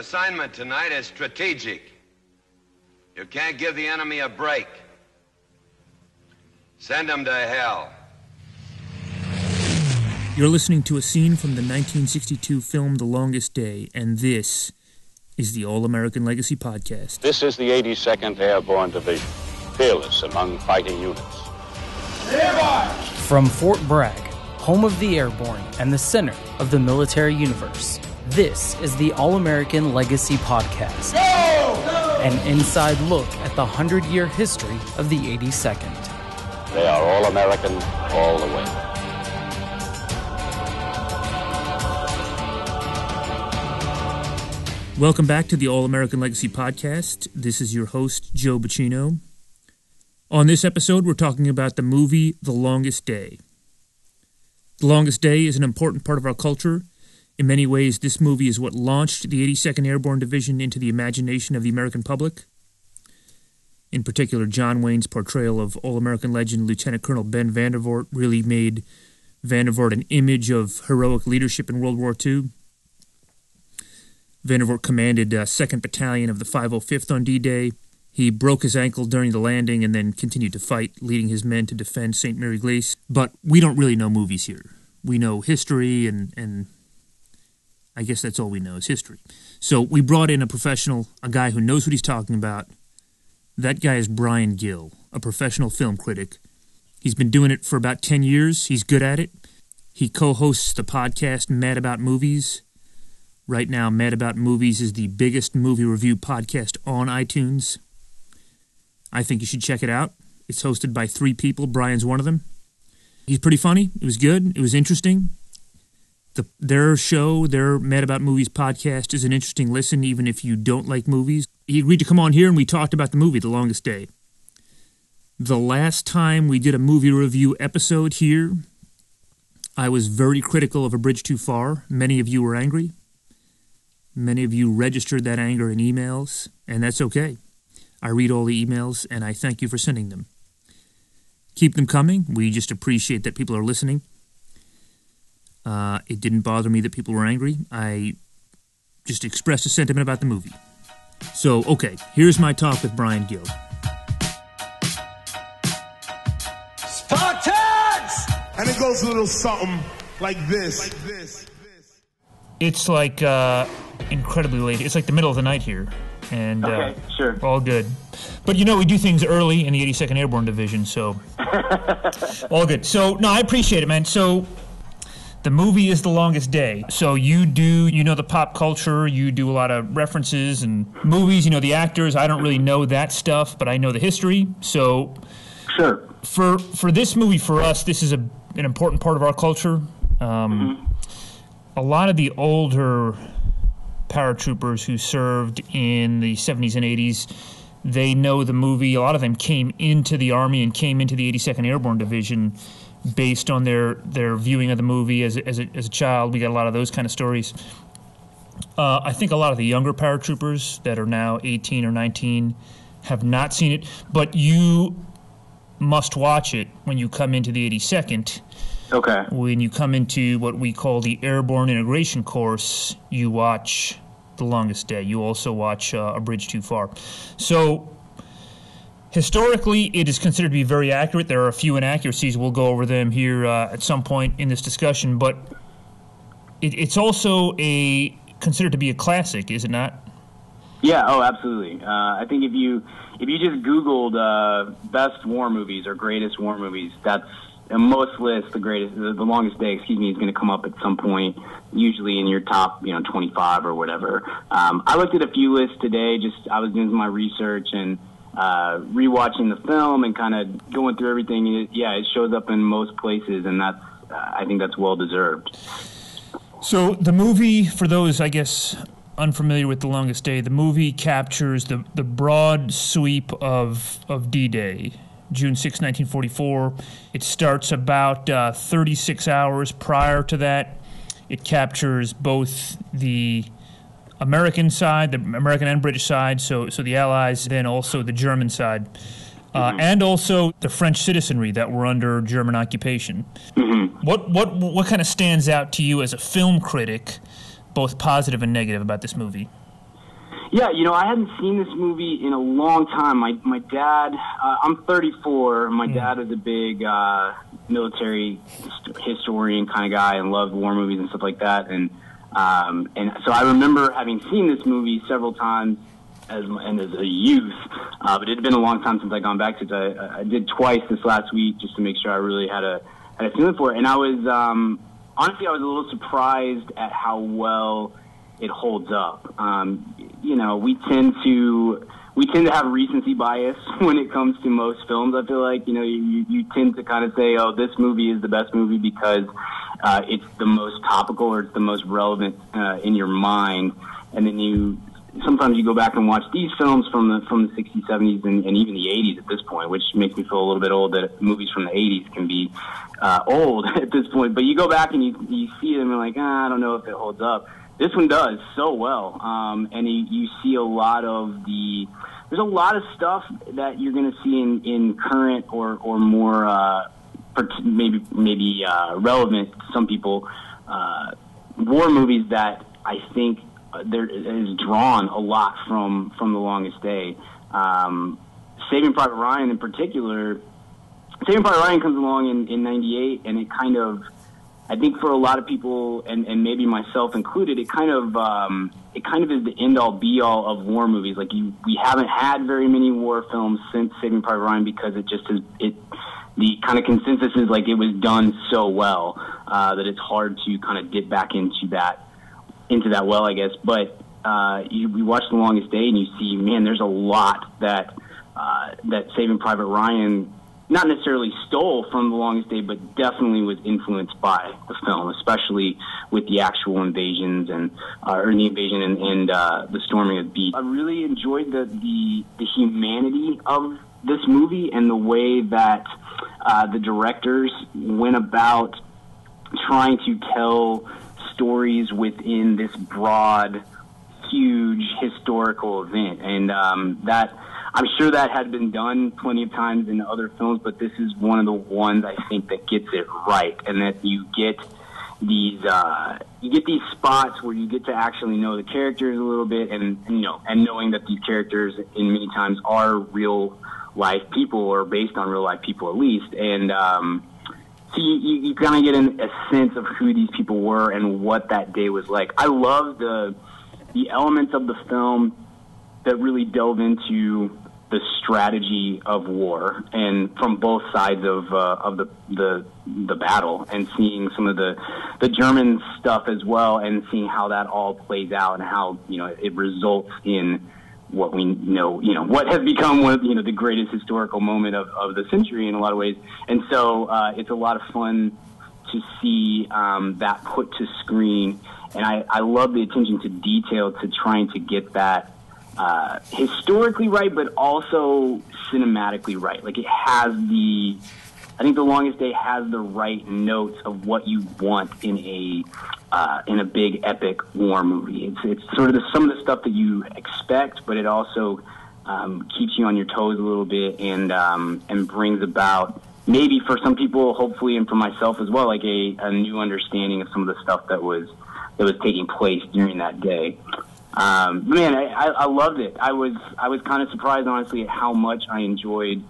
assignment tonight is strategic. You can't give the enemy a break. Send them to hell. You're listening to a scene from the 1962 film The Longest Day, and this is the All-American Legacy Podcast. This is the 82nd Airborne Division, fearless among fighting units. From Fort Bragg, home of the airborne and the center of the military universe, this is the All-American Legacy Podcast. An inside look at the 100-year history of the 82nd. They are All-American all the way. Welcome back to the All-American Legacy Podcast. This is your host, Joe Buccino. On this episode, we're talking about the movie The Longest Day. The Longest Day is an important part of our culture. In many ways, this movie is what launched the 82nd Airborne Division into the imagination of the American public. In particular, John Wayne's portrayal of All-American legend Lieutenant Colonel Ben Vandervoort really made Vandervoort an image of heroic leadership in World War II. Vandervoort commanded 2nd Battalion of the 505th on D-Day. He broke his ankle during the landing and then continued to fight, leading his men to defend St. Mary Glace. But we don't really know movies here. We know history, and I guess that's all we know is history. So we brought in a professional, a guy who knows what he's talking about. That guy is Brian Gill, a professional film critic. He's been doing it for about 10 years. He's good at it. He co-hosts the podcast Mad About Movies. Right now, Mad About Movies is the biggest movie review podcast on iTunes. I think you should check it out. It's hosted by 3 people. Brian's one of them. He's pretty funny. It was good. It was interesting. Their show, their Mad About Movies podcast, is an interesting listen, even if you don't like movies. He agreed to come on here, and we talked about the movie, The Longest Day. The last time we did a movie review episode here, I was very critical of A Bridge Too Far. Many of you were angry. Many of you registered that anger in emails, and that's okay. I read all the emails, and I thank you for sending them. Keep them coming. We just appreciate that people are listening. It didn't bother me that people were angry. I just expressed a sentiment about the movie. So, okay, here's my talk with Brian Gill. Spartans! And it goes a little something like this. It's like incredibly late. It's like the middle of the night here. And okay, sure. All good. But you know, we do things early in the 82nd Airborne Division, so all good. So, no, I appreciate it, man. So, the movie is The Longest Day. So you know the pop culture, you do a lot of references and movies, you know the actors. I don't really know that stuff, but I know the history. So sure. For this movie, for us, this is an important part of our culture. A lot of the older paratroopers who served in the 70s and 80s, they know the movie. A lot of them came into the Army and came into the 82nd Airborne Division based on their viewing of the movie as a child. We got a lot of those kind of stories. I think a lot of the younger paratroopers that are now 18 or 19 have not seen it, but you must watch it when you come into the 82nd. Okay. When you come into what we call the Airborne Integration Course, you watch The Longest Day. You also watch A Bridge Too Far. So historically, it is considered to be very accurate. There are a few inaccuracies. We'll go over them here at some point in this discussion, but it's also considered to be a classic, is it not? Yeah. Oh, absolutely. I think if you just Googled best war movies or greatest war movies, that's in most lists the Longest Day, is going to come up at some point, usually in your top, 25 or whatever. I looked at a few lists today. I was doing my research and rewatching the film and kind of going through everything. It shows up in most places, and I think that's well deserved. So the movie, for those, I guess, unfamiliar with The Longest Day, the movie captures the broad sweep of D-Day, June 6, 1944. It starts about 36 hours prior to that. It captures both the American side, the American and British side, so the Allies, then also the German side, and also the French citizenry that were under German occupation. Mm-hmm. What kind of stands out to you as a film critic, both positive and negative, about this movie? Yeah, I hadn't seen this movie in a long time. My dad, I'm 34. My dad was a big military historian kind of guy and loved war movies and stuff like that. And so I remember having seen this movie several times as a youth, but it had been a long time since I'd gone back to it. I did twice this last week just to make sure I really had a feeling for it. And I was, honestly, I was a little surprised at how well it holds up. We tend to have recency bias when it comes to most films. I feel like, you tend to kind of say, oh, this movie is the best movie because it's the most topical or it's the most relevant in your mind. And then sometimes you go back and watch these films from the 60s, 70s, and even the 80s at this point, which makes me feel a little bit old that movies from the 80s can be old at this point. But you go back and you see them and you're like, I don't know if it holds up. This one does so well, and you see a lot of there's a lot of stuff that you're going to see in current or more maybe relevant to some people war movies that I think there is drawn a lot from The Longest Day. Saving Private Ryan in particular. Saving Private Ryan comes along in 98, and it kind of, I think for a lot of people, and maybe myself included, it kind of is the end-all, be-all of war movies. Like, we haven't had very many war films since Saving Private Ryan because it just is, the kind of consensus is like it was done so well that it's hard to kind of dip back into that well, I guess. But we watch The Longest Day and you see, man, there's a lot that Saving Private Ryan not necessarily stole from The Longest Day, but definitely was influenced by the film, especially with the actual invasions and the invasion and the storming of the beach. I really enjoyed the humanity of this movie and the way that the directors went about trying to tell stories within this broad, huge historical event, and that I'm sure that had been done plenty of times in other films, but this is one of the ones I think that gets it right, and that you get these spots where you get to actually know the characters a little bit, and knowing that these characters in many times are real life people or based on real life people at least, and so you kind of get a sense of who these people were and what that day was like. I love the elements of the film that really delve into the strategy of war, and from both sides of the battle, and seeing some of the German stuff as well, and seeing how that all plays out and how it results in what we know, what has become one of the greatest historical moment of the century in a lot of ways. And so it's a lot of fun to see that put to screen, and I love the attention to detail to trying to get that historically right, but also cinematically right. Like, I think The Longest Day has the right notes of what you want in a big epic war movie. It's sort of some of the stuff that you expect, but it also keeps you on your toes a little bit, and brings about, maybe for some people, hopefully, and for myself as well, like a new understanding of some of the stuff that was taking place during that day. Man, I loved it. I was kind of surprised, honestly, at how much I enjoyed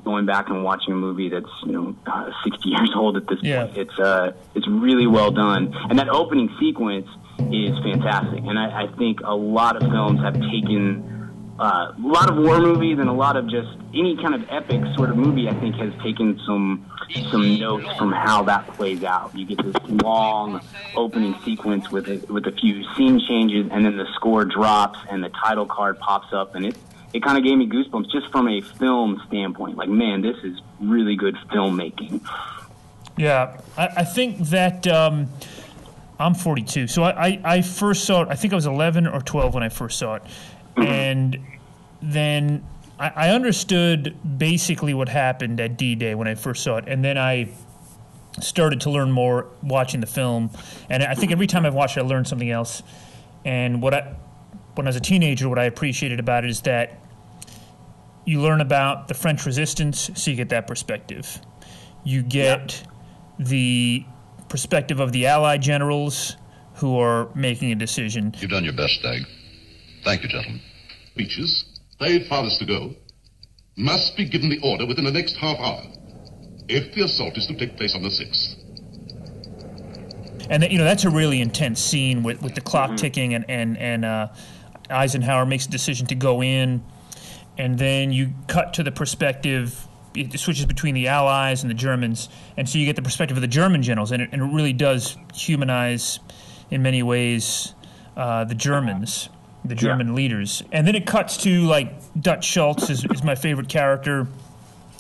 going back and watching a movie that's 60 years old at this point. It's really well done, and that opening sequence is fantastic. And I think a lot of films have taken a lot of war movies and a lot of just any kind of epic sort of movie, I think, has taken some notes from how that plays out. You get this long opening sequence with a few scene changes, and then the score drops and the title card pops up, and it kind of gave me goosebumps just from a film standpoint. Like, man, this is really good filmmaking. Yeah, I think that I'm 42, so I first saw it, I think I was 11 or 12 when I first saw it. And then I understood basically what happened at D-Day when I first saw it, and then I started to learn more watching the film. And I think every time I've watched it, I learned something else. And when I was a teenager, what I appreciated about it is that you learn about the French resistance, so you get that perspective. You get the perspective of the Allied generals who are making a decision. You've done your best, Dag. Thank you, gentlemen. Beaches, they'd farthest to go, must be given the order within the next half hour, if the assault is to take place on the 6th. And that's a really intense scene with the clock ticking, and Eisenhower makes a decision to go in, and then you cut to the perspective. It switches between the Allies and the Germans, and so you get the perspective of the German generals, and it really does humanize, in many ways, the Germans, the German leaders. And then it cuts to, like, Dutch Schultz is my favorite character.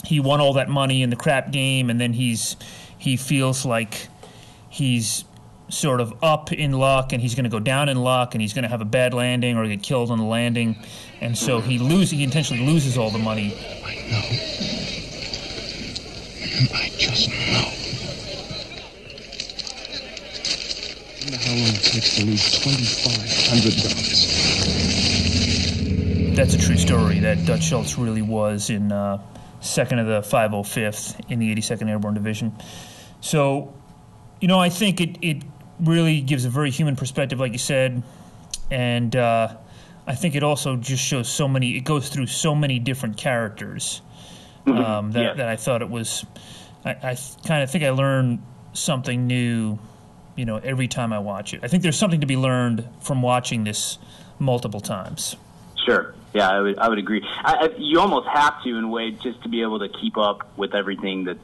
He won all that money in the crap game, and then he feels like he's sort of up in luck, and he's going to go down in luck, and he's going to have a bad landing or get killed on the landing, and so he intentionally loses all the money. I know. I just know. I wonder how long it takes to lose 2,500 guns. That's a true story, that Dutch Schultz really was in 2nd of the 505th in the 82nd Airborne Division. So, I think it really gives a very human perspective, like you said, and I think it also just shows it goes through so many different characters that I thought it was, I kind of think I learned something new, every time I watch it. I think there's something to be learned from watching this multiple times. Sure. Yeah, I would agree. You almost have to, in a way, just to be able to keep up with everything that's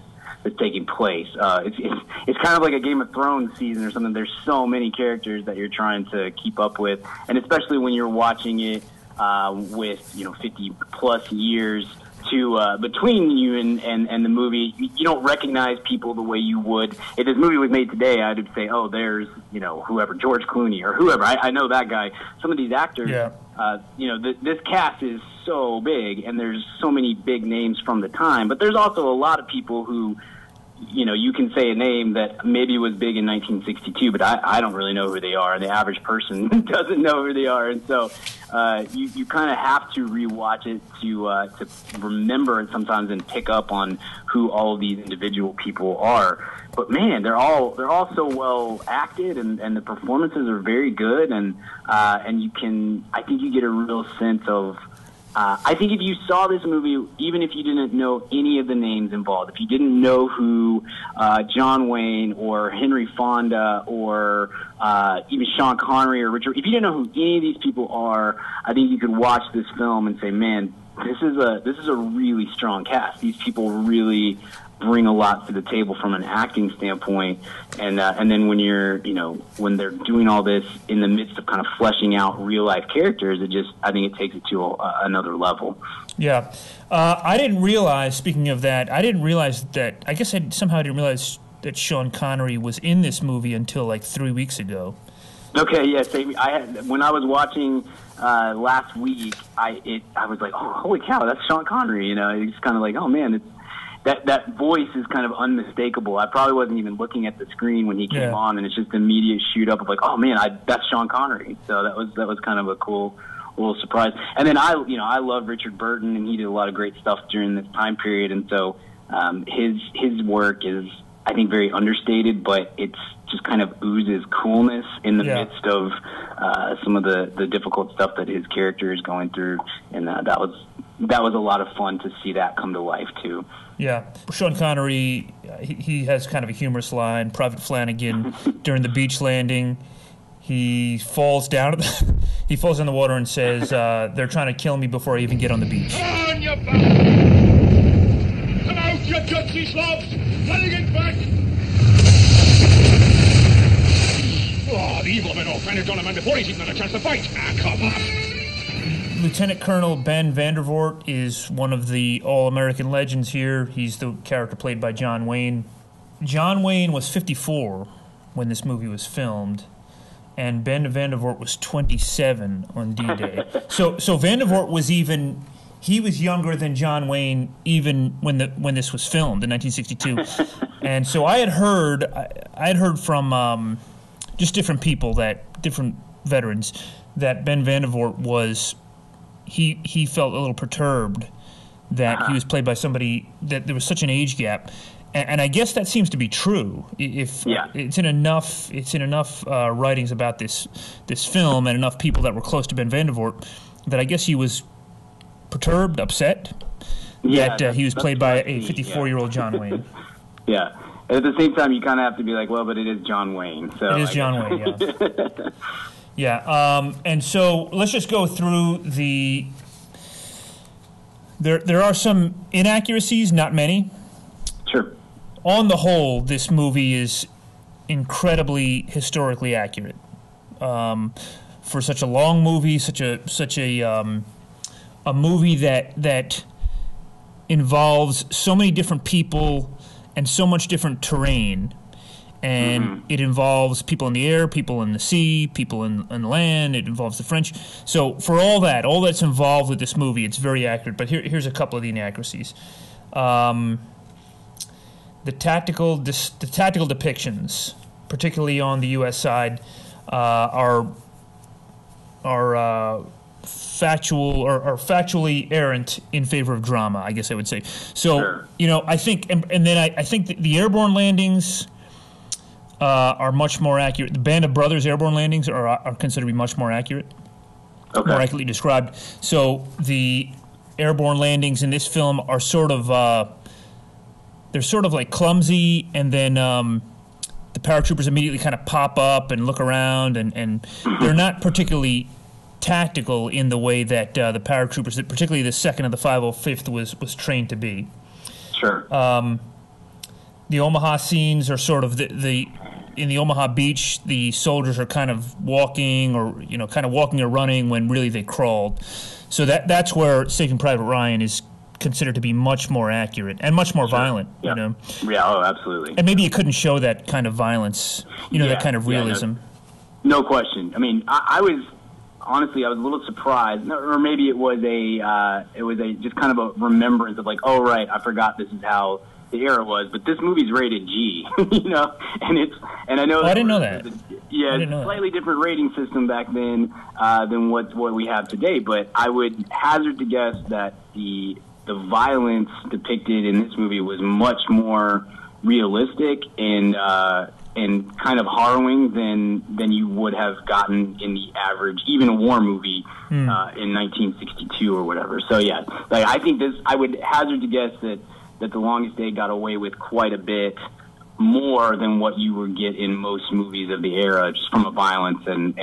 taking place. It's kind of like a Game of Thrones season or something. There's so many characters that you're trying to keep up with, and especially when you're watching it with 50 plus years to between you and the movie. You don't recognize people the way you would if this movie was made today. I would say, oh, there's whoever, George Clooney or whoever. I know that guy. Some of these actors. Yeah. This cast is so big, and there's so many big names from the time. But there's also a lot of people who, you can say a name that maybe was big in 1962, but I don't really know who they are, and the average person doesn't know who they are. And so you kind of have to rewatch it to remember it sometimes and pick up on who all of these individual people are. But man, they're all so well acted, and the performances are very good, and I think you get a real sense of. I think if you saw this movie, even if you didn't know any of the names involved, if you didn't know who John Wayne or Henry Fonda or even Sean Connery or Richard, if you didn't know who any of these people are, I think you could watch this film and say, man, this is a really strong cast. These people really bring a lot to the table from an acting standpoint, and then when when they're doing all this in the midst of kind of fleshing out real life characters, I think it takes it to another level. Yeah, I didn't realize. Speaking of that, I didn't realize that. I guess I didn't realize that Sean Connery was in this movie until like 3 weeks ago. Okay, yeah, same. When I was watching last week, I was like, oh, holy cow, that's Sean Connery. It's kind of like, oh man, it's. That voice is kind of unmistakable. I probably wasn't even looking at the screen when he came on, and it's just an immediate shoot up of like, oh man, that's Sean Connery. So that was kind of a cool little surprise. And then I love Richard Burton, and he did a lot of great stuff during this time period. And so his work is, I think, very understated, but it's just kind of oozes coolness in the midst of some of the difficult stuff that his character is going through. And that was a lot of fun to see that come to life too. Yeah, Sean Connery, he has kind of a humorous line. Private Flanagan, during the beach landing, he falls down in the water and says, "They're trying to kill me before I even get on the beach." On your back! Come out, you gutsy slobs! Letting it back! Oh, the evil men all trying to drown a man before he's even had a chance to fight. Come on! Lieutenant Colonel Ben Vandervoort is one of the all-American legends here. He's the character played by John Wayne. John Wayne was 54 when this movie was filmed, and Ben Vandervoort was 27 on D-Day. So Vandervoort was he was younger than John Wayne even when this was filmed in 1962. And so I had heard from just different people, different veterans, that Ben Vandervoort was. He felt a little perturbed that he was played by somebody that there was such an age gap, And I guess that seems to be true. If it's in enough writings about this film and enough people that were close to Ben Vandervoort that I guess he was perturbed, upset that he was played by a 54-year-old John Wayne. Yeah. At the same time, you kind of have to be like, well, but it is John Wayne. So it is John Wayne, yeah. Yeah, and so let's just go through the... There are some inaccuracies, not many. Sure. On the whole, this movie is incredibly historically accurate. For such a long movie, such a movie that involves so many different people and so much different terrain, and it involves people in the air, people in the sea, people in land. It involves the French. So for all that's involved with this movie, it's very accurate. But here's a couple of the inaccuracies. The tactical depictions, particularly on the U.S. side, are factual or factually errant in favor of drama, I guess I would say. So, sure. I think, and then I think that the airborne landings are much more accurate. The Band of Brothers airborne landings are considered to be much more accurate, more accurately described. So the airborne landings in this film are sort of they're sort of like clumsy, and then the paratroopers immediately kind of pop up and look around, and they're not particularly tactical in the way that the paratroopers, particularly the 2nd of the 505th, was trained to be. Sure. The Omaha scenes are sort of in the Omaha Beach, the soldiers are kind of walking or running when really they crawled. So that's where Saving Private Ryan is considered to be much more accurate and much more violent. Yeah. Yeah. Oh, absolutely. And maybe you couldn't show that kind of violence, that kind of realism. No question. I mean, I was honestly a little surprised, or maybe it was a just kind of a remembrance of like, oh right, I forgot this is how the era was, but this movie's rated G, and I know. I didn't know that. Yeah, it's a slightly different rating system back then than what we have today. But I would hazard to guess that the violence depicted in this movie was much more realistic and kind of harrowing than you would have gotten in the average, even a war movie in 1962 or whatever. So yeah, like I think I would hazard to guess that The Longest Day got away with quite a bit more than what you would get in most movies of the era, just from a violence and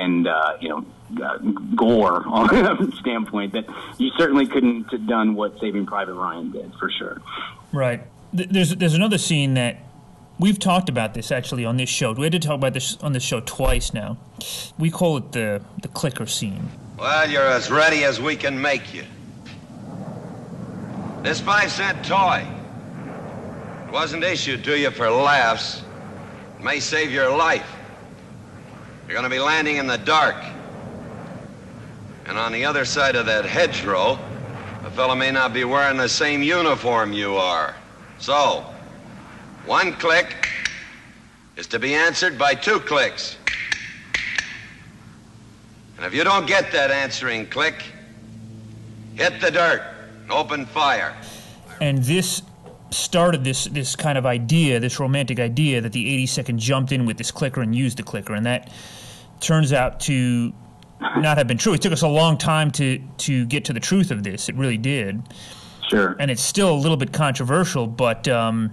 gore standpoint. That you certainly couldn't have done what Saving Private Ryan did, for sure. Right. There's another scene that we've talked about this actually on this show. We had to talk about this on this show twice now. We call it the clicker scene. Well, you're as ready as we can make you. This 5-cent toy wasn't issued to you for laughs. It may save your life. You're going to be landing in the dark. And on the other side of that hedgerow, a fellow may not be wearing the same uniform you are. So, 1 click is to be answered by 2 clicks. And if you don't get that answering click, hit the dirt and open fire. And this started this kind of idea, this romantic idea that the 82nd jumped in with this clicker and used the clicker, and that turns out to not have been true. It took us a long time to get to the truth of this. It really did. Sure. And it's still a little bit controversial, but the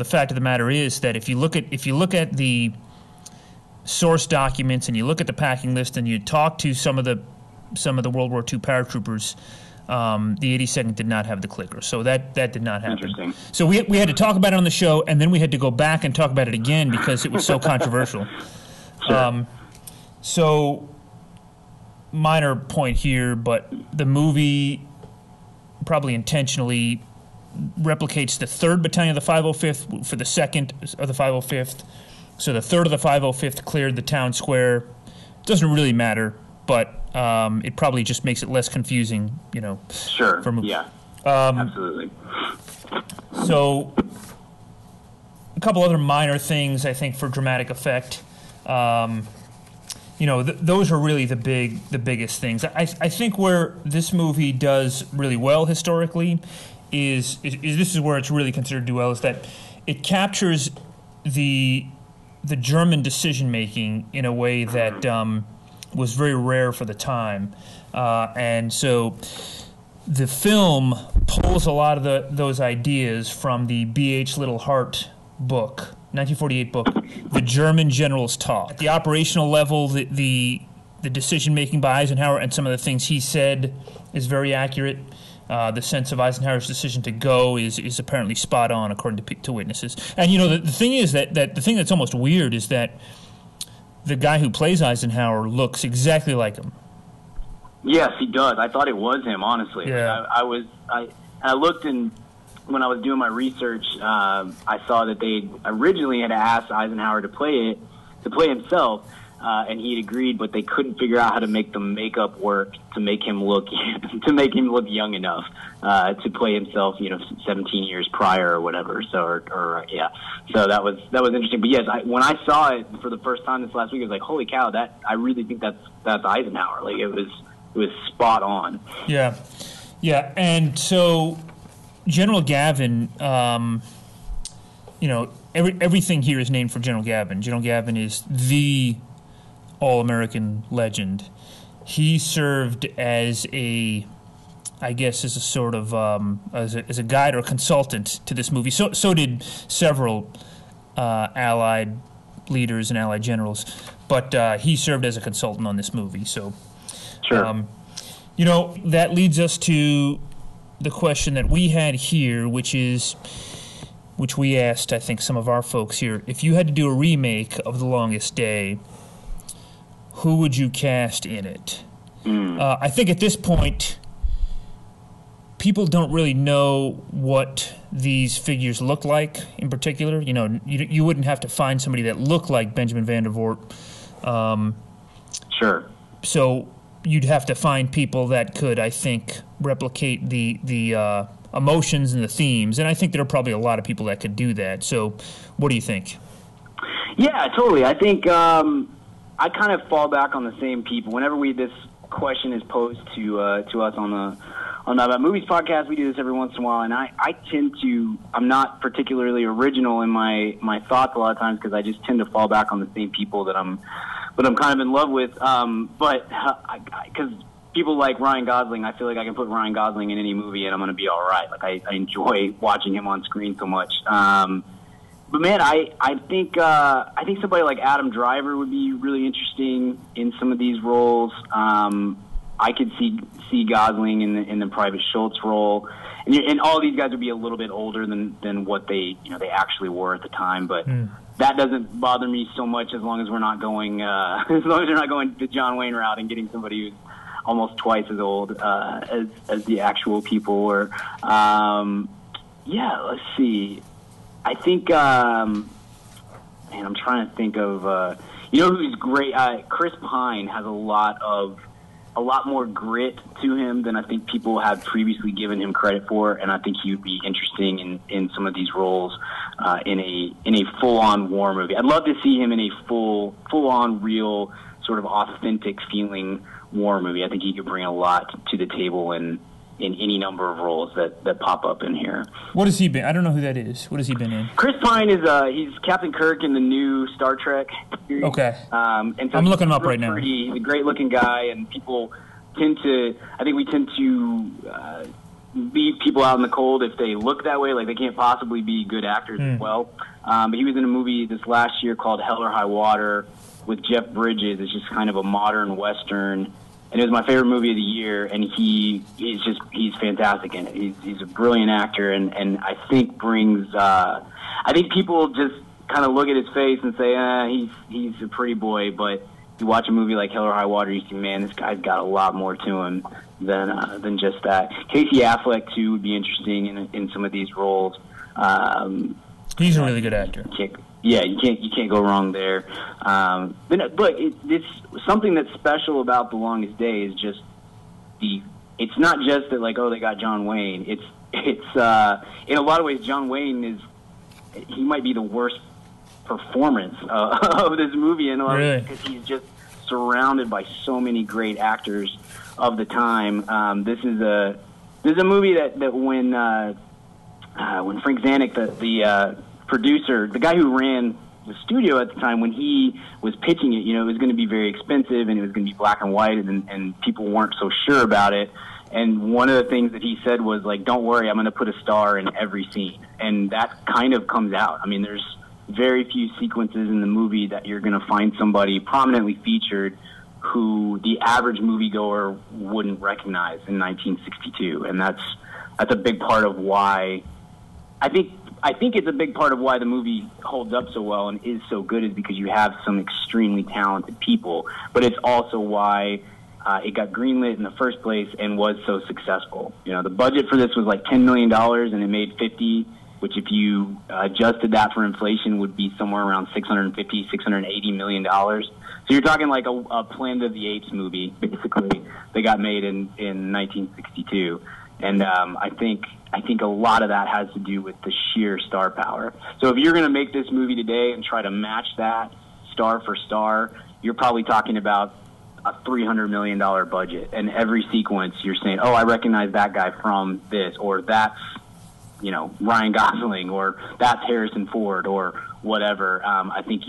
fact of the matter is that if you look at the source documents and you look at the packing list and you talk to some of the World War II paratroopers, the 82nd did not have the clicker, so that did not happen. Interesting. So we had to talk about it on the show, and then we had to go back and talk about it again because it was so controversial. Sure. So minor point here, but the movie probably intentionally replicates the 3rd Battalion of the 505th for the 2nd of the 505th. So the 3rd of the 505th cleared the town square. Doesn't really matter, but it probably just makes it less confusing, Sure. Yeah. Absolutely. So a couple other minor things, I think, for dramatic effect. Those are really the biggest things. I think where this movie does really well historically is this is where it's really considered do well, is that it captures the German decision making in a way that was very rare for the time, and so the film pulls a lot of those ideas from the B.H. Little Hart book, 1948 book, The German General's Talk. At the operational level, the decision making by Eisenhower and some of the things he said is very accurate. The sense of Eisenhower's decision to go is apparently spot on, according to witnesses. And the thing is that the thing that's almost weird is that the guy who plays Eisenhower looks exactly like him. Yes, he does. I thought it was him, honestly. Yeah. I looked, and when I was doing my research, I saw that they originally had asked Eisenhower to play himself, and he had agreed, but they couldn't figure out how to make the makeup work to make him look young enough to play himself, 17 years prior or whatever. So that was interesting. But yes, when I saw it for the first time this last week, I was like, holy cow! I really think that's Eisenhower. Like it was spot on. Yeah, and so General Gavin, everything here is named for General Gavin. General Gavin is the all-American legend. He served as a sort of as a guide or consultant to this movie. So did several Allied leaders and Allied generals, but he served as a consultant on this movie. So, sure. That leads us to the question that we had here, which we asked, I think, some of our folks here. If you had to do a remake of The Longest Day, who would you cast in it? I think at this point, people don't really know what these figures look like in particular. You wouldn't have to find somebody that looked like Benjamin Vandervoort. Sure. So you'd have to find people that could, I think, replicate the emotions and the themes. And I think there are probably a lot of people that could do that. So what do you think? Yeah, totally. I think I kind of fall back on the same people. Whenever this question is posed to us on the About Movies podcast, we do this every once in a while, and I tend to, I'm not particularly original in my thoughts a lot of times because I just tend to fall back on the same people that I'm kind of in love with. But because people like Ryan Gosling, I feel like I can put Ryan Gosling in any movie and I'm going to be all right. Like I enjoy watching him on screen so much. But man, I think somebody like Adam Driver would be really interesting in some of these roles. I could see Gosling in the Private Schultz role, and all these guys would be a little bit older than what they actually were at the time. But that doesn't bother me so much as long as we're not going the John Wayne route and getting somebody who's almost twice as old as the actual people were. Let's see. I think, I'm trying to think of, who's great. Chris Pine has a lot more grit to him than I think people have previously given him credit for, and I think he would be interesting in some of these roles in a full-on war movie. I'd love to see him in a full-on, real, sort of authentic feeling war movie. I think he could bring a lot to the table in any number of roles that pop up in here. What has he been? I don't know who that is. What has he been in? Chris Pine is he's Captain Kirk in the new Star Trek series. Okay. And so I'm looking him up right now. He's a great looking guy, and people tend to leave people out in the cold if they look that way. Like they can't possibly be good actors as well. But he was in a movie this last year called Hell or High Water with Jeff Bridges. It's just kind of a modern Western. And it was my favorite movie of the year, and he's fantastic in it. He's a brilliant actor, and I think brings. I think people just kind of look at his face and say, he's a pretty boy. But you watch a movie like Hell or High Water, you see, man, this guy's got a lot more to him than just that. Casey Affleck too would be interesting in some of these roles. He's a really good actor. You can't go wrong there. But it's something that's special about The Longest Day is just it's not just that like, oh, they got John Wayne. It's in a lot of ways John Wayne he might be the worst performance of this movie in a lot of ways because he's just surrounded by so many great actors of the time. This This is a movie that when Frank Zanuck, the producer, the guy who ran the studio at the time, when he was pitching it, it was going to be very expensive and it was going to be black and white, and people weren't so sure about it. And one of the things that he said was like, "Don't worry, I'm going to put a star in every scene," and that kind of comes out. I mean, there's very few sequences in the movie that you're going to find somebody prominently featured who the average moviegoer wouldn't recognize in 1962, and that's a big part of why I think it's a big part of why the movie holds up so well and is so good, is because you have some extremely talented people, but it's also why it got greenlit in the first place and was so successful. The budget for this was like $10 million and it made 50, which if you adjusted that for inflation would be somewhere around $680 million. So you're talking like a Planet of the Apes movie, basically, that got made in 1962. And I think a lot of that has to do with the sheer star power. So if you're going to make this movie today and try to match that star for star, you're probably talking about a $300 million budget. And every sequence you're saying, oh, I recognize that guy from this, or that's, Ryan Gosling, or that's Harrison Ford, or whatever. I think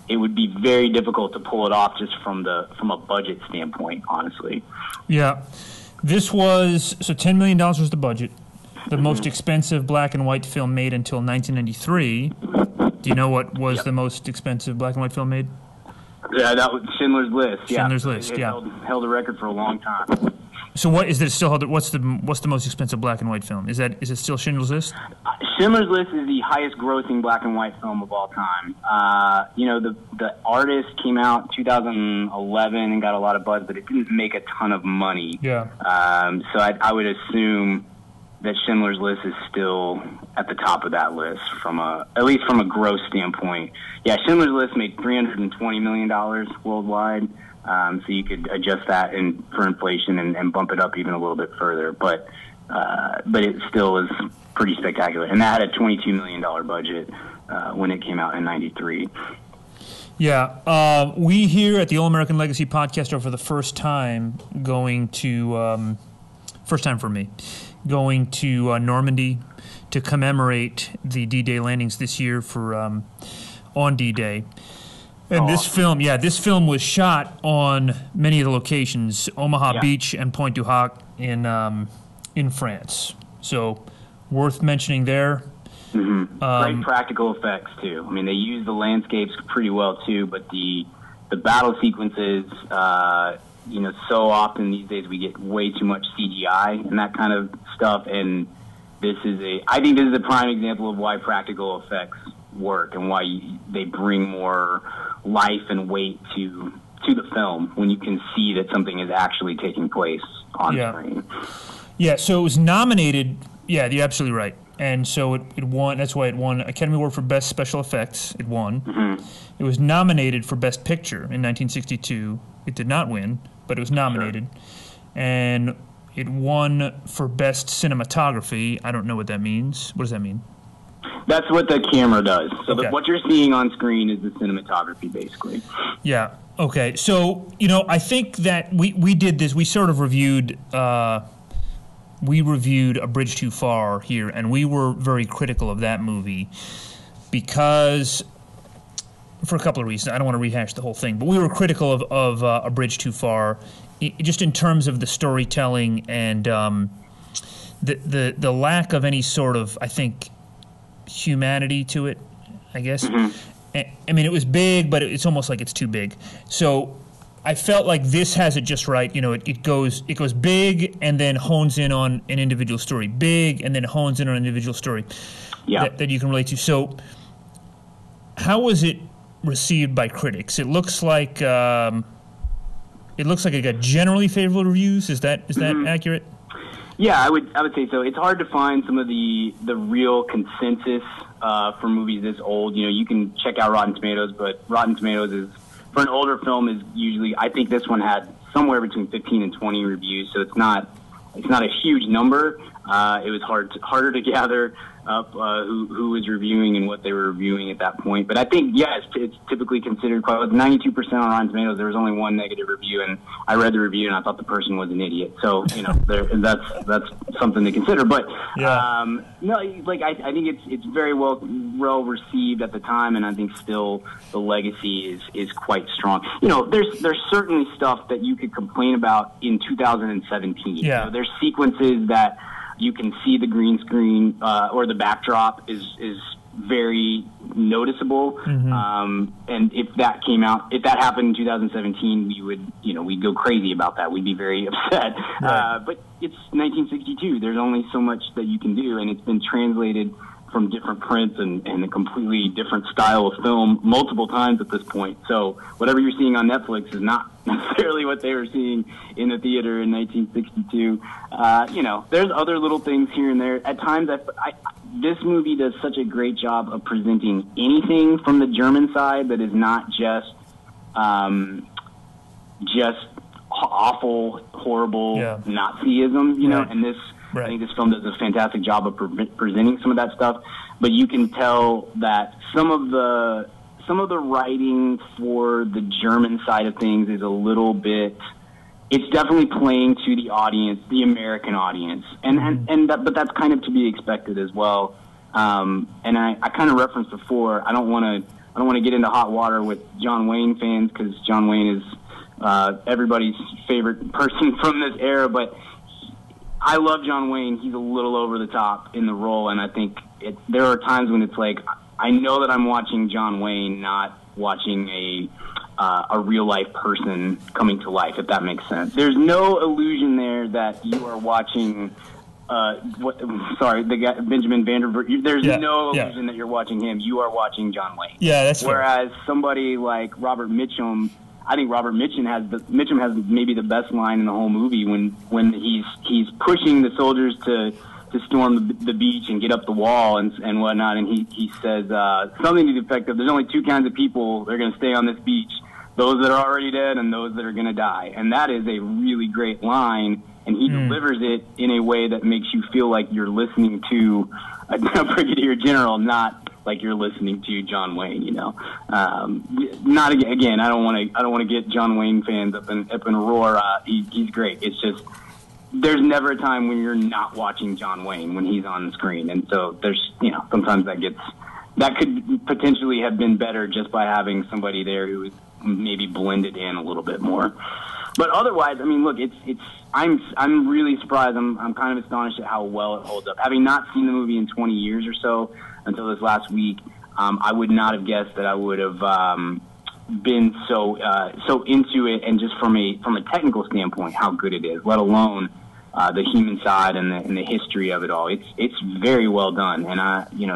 it would be very difficult to pull it off just from a budget standpoint, honestly. Yeah. This was, so $10 million was the budget. The most expensive black and white film made until 1993. Do you know what was the most expensive black and white film made? Yeah, that was Schindler's List. Schindler's List, it yeah. Held a record for a long time. So what is it still held? What's the most expensive black and white film? Is it still Schindler's List? Schindler's List is the highest grossing black and white film of all time. The Artist came out in 2011 and got a lot of buzz, but it didn't make a ton of money. Yeah. So I would assume that Schindler's List is still at the top of that list at least from a gross standpoint. Yeah, Schindler's List made $320 million worldwide. So you could adjust that for inflation and bump it up even a little bit further. But it still is pretty spectacular. And that had a $22 million budget when it came out in 93. Yeah. We here at the All American Legacy Podcast are for the first time going to, first time for me, going to Normandy to commemorate the D-Day landings this year on D-Day. And this film was shot on many of the locations, Omaha Beach and Pointe du Hoc in France. So worth mentioning there. Mm-hmm. Great practical effects too. I mean, they use the landscapes pretty well too, but the battle sequences, so often these days we get way too much CGI and that kind of stuff. And I think this is a prime example of why practical effects work and why they bring more life and weight to the film when you can see that something is actually taking place on screen. Yeah, so it was nominated. Yeah, you're absolutely right. And so it won. That's why it won Academy Award for Best Special Effects. It won. Mm-hmm. It was nominated for Best Picture in 1962. It did not win, but it was nominated. Sure. And it won for Best Cinematography. I don't know what that means. What does that mean? That's what the camera does. So what you're seeing on screen is the cinematography, basically. Yeah. Okay. So, I think that we did this. We sort of reviewed A Bridge Too Far here, and we were very critical of that movie because, for a couple of reasons. I don't want to rehash the whole thing, but we were critical of A Bridge Too Far, just in terms of the storytelling and the lack of any sort of, I think, humanity to it, I guess. Mm-hmm. I mean, it was big, but it's almost like it's too big. So I felt like this has it just right. It goes big and then hones in on an individual story. Big and then hones in on an individual story that you can relate to. So how was it received by critics? It looks like it got generally favorable reviews. Is that accurate? Yeah, I would say so. It's hard to find some of the real consensus for movies this old. You can check out Rotten Tomatoes, but Rotten Tomatoes is, for an older film, is usually, I think this one had somewhere between 15 and 20 reviews, so it's not a huge number. It was harder to gather. up who was reviewing and what they were reviewing at that point. But I think, yes, it's typically considered quite. 92% on Rotten Tomatoes. There was only one negative review, and I read the review and I thought the person was an idiot. So that's something to consider. But no, like I think it's very well received at the time, and I think still the legacy is quite strong. There's certainly stuff that you could complain about in 2017. Yeah. There's sequences that you can see the green screen or the backdrop is very noticeable. Mm-hmm. And if that happened in 2017, we'd go crazy about that. We'd be very upset. Right. But it's 1962. There's only so much that you can do, and it's been translated from different prints and a completely different style of film multiple times at this point. So whatever you're seeing on Netflix is not necessarily what they were seeing in the theater in 1962. There's other little things here and there. At times, this movie does such a great job of presenting anything from the German side that is not just awful, horrible Nazism, Right. and this. Right. I think this film does a fantastic job of presenting some of that stuff, but you can tell that some of the writing for the German side of things is a little bit. It's definitely playing to the audience, the American audience, but that's kind of to be expected as well. And I kind of referenced before. I don't want to get into hot water with John Wayne fans because John Wayne is everybody's favorite person from this era, but. I love John Wayne. He's a little over the top in the role, and I think there are times when it's like I know that I'm watching John Wayne, not watching a real life person coming to life. If that makes sense. There's no illusion there that you are watching. The guy Benjamin Vandervoort. There's no illusion that you're watching him. You are watching John Wayne. Yeah, that's whereas somebody like Robert Mitchum. I think Robert Mitchum has maybe the best line in the whole movie when he's pushing the soldiers to storm the beach and get up the wall and whatnot, and he says something to the effect of, "There's only two kinds of people that are going to stay on this beach: those that are already dead and those that are going to die." And that is a really great line, and he delivers it in a way that makes you feel like you're listening to a brigadier general, not like you're listening to John Wayne, Not again. I don't want to get John Wayne fans up in a roar. He's great. It's just there's never a time when you're not watching John Wayne when he's on the screen, and so there's sometimes that could potentially have been better just by having somebody there who is maybe blended in a little bit more. But otherwise, I mean, look, I'm really surprised. I'm kind of astonished at how well it holds up. Having not seen the movie in 20 years or so until this last week, I would not have guessed that I would have been so into it, and just from a technical standpoint, how good it is. Let alone the human side and the history of it all. It's very well done. And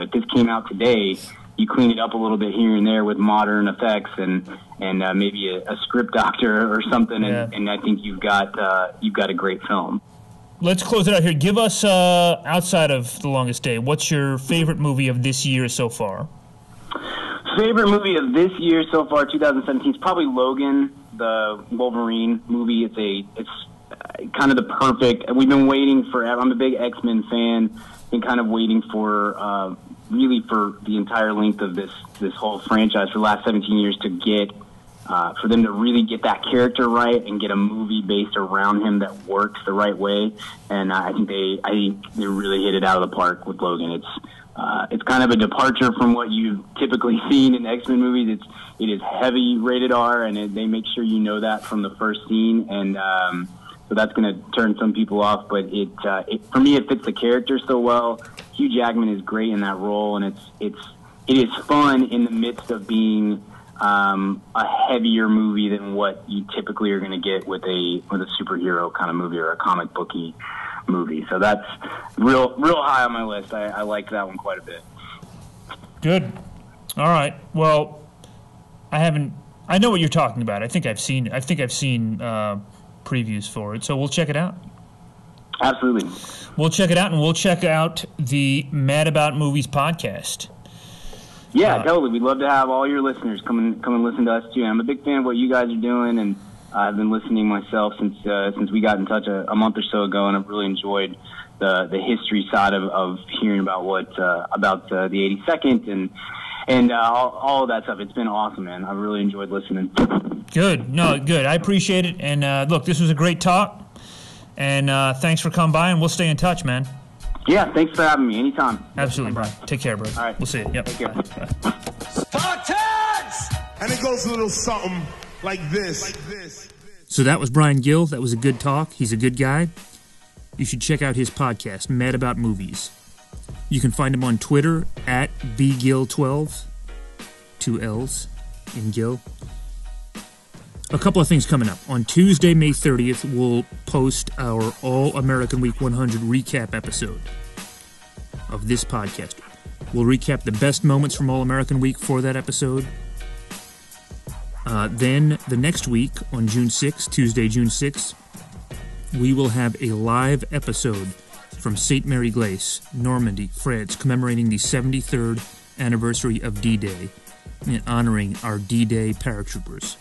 if this came out today, you clean it up a little bit here and there with modern effects and maybe a script doctor or something, and I think you've got a great film. Let's close it out here. Give us, outside of The Longest Day, what's your favorite movie of this year so far? Favorite movie of this year so far, 2017, is probably Logan, the Wolverine movie. It's kind of the perfect. We've been waiting forever. I'm a big X-Men fan. Been kind of waiting for really for the entire length of this whole franchise for the last 17 years to get. For them to really get that character right and get a movie based around him that works the right way, and I think they really hit it out of the park with Logan. It's kind of a departure from what you've typically seen in X-Men movies. It is heavy rated R, and they make sure you know that from the first scene, and so that's going to turn some people off. But for me, it fits the character so well. Hugh Jackman is great in that role, and it is fun in the midst of being a heavier movie than what you typically are going to get with a superhero kind of movie or a comic booky movie. So that's real high on my list. I like that one quite a bit. Good. All right. Well, I know what you're talking about. I think I've seen previews for it. So we'll check it out. Absolutely. We'll check it out, and we'll check out the Mad About Movies podcast. Yeah, totally. We'd love to have all your listeners come and listen to us too. I'm a big fan of what you guys are doing, and I've been listening myself since we got in touch a month or so ago, and I've really enjoyed the history side of hearing about about the 82nd and all of that stuff. It's been awesome, man. I really enjoyed listening. Good. No, good. I appreciate it. And look, this was a great talk. And thanks for coming by, and we'll stay in touch, man. Yeah, thanks for having me. Anytime. Absolutely, Brian. Take care, bro. All right. We'll see you. Yep. Take care. Bye. Spartans! And it goes a little something like this. So that was Brian Gill. That was a good talk. He's a good guy. You should check out his podcast, Mad About Movies. You can find him on Twitter at bgill12, 2 L's in Gill. A couple of things coming up. On Tuesday, May 30th, we'll post our All-American Week 100 recap episode of this podcast. We'll recap the best moments from All-American Week for that episode. Then, the next week, on June 6th, Tuesday, June 6th, we will have a live episode from St. Mary Glace, Normandy, France, commemorating the 73rd anniversary of D-Day and honoring our D-Day paratroopers.